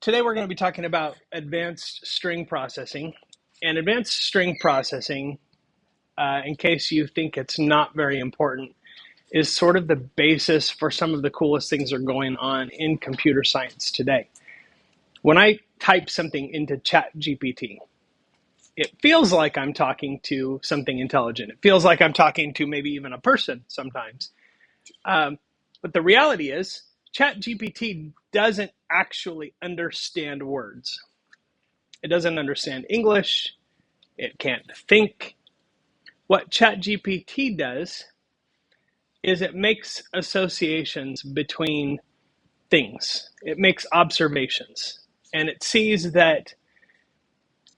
Today we're going to be talking about advanced string processing. And advanced string processing, in case you think it's not very important, is sort of the basis for some of the coolest things that are going on in computer science today. When I type something into ChatGPT, it feels like I'm talking to something intelligent. It feels like I'm talking to maybe even a person sometimes. But the reality is, ChatGPT doesn't actually understand words. It doesn't understand English. It can't think. What ChatGPT does is it makes associations between things. It makes observations. And it sees that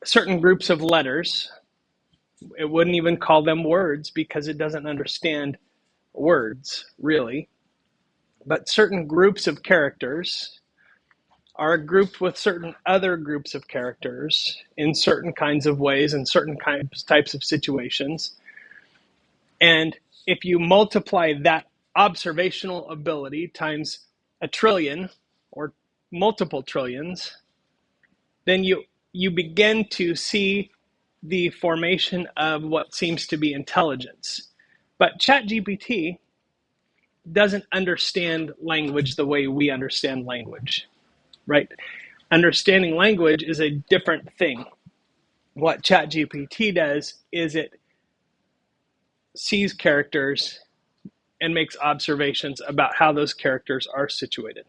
certain groups of letters, it wouldn't even call them words because it doesn't understand words, really. But certain groups of characters are grouped with certain other groups of characters in certain kinds of ways in certain types of situations. And if you multiply that observational ability times a trillion or multiple trillions, then you begin to see the formation of what seems to be intelligence. But ChatGPT doesn't understand language the way we understand language, right? Understanding language is a different thing. What ChatGPT does is it sees characters and makes observations about how those characters are situated.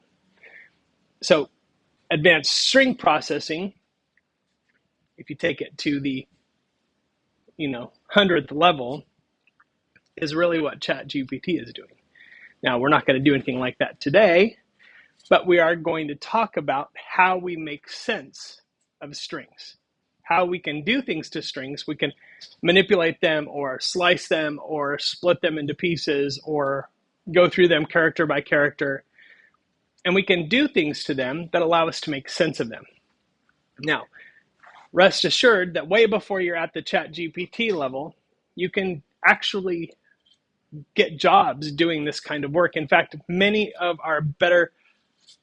So advanced string processing, if you take it to the 100th level, is really what ChatGPT is doing. Now, we're not going to do anything like that today, but we are going to talk about how we make sense of strings, how we can do things to strings. We can manipulate them or slice them or split them into pieces or go through them character by character. And we can do things to them that allow us to make sense of them. Now, rest assured that way before you're at the ChatGPT level, you can actually get jobs doing this kind of work. In fact, many of our better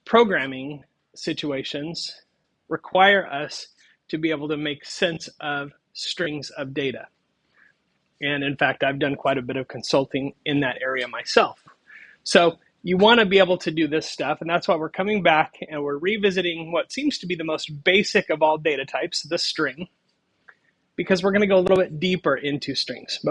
programming situations require us to be able to make sense of strings of data. And in fact, I've done quite a bit of consulting in that area myself. So you want to be able to do this stuff, and that's why we're coming back and we're revisiting what seems to be the most basic of all data types, the string, because we're going to go a little bit deeper into strings. But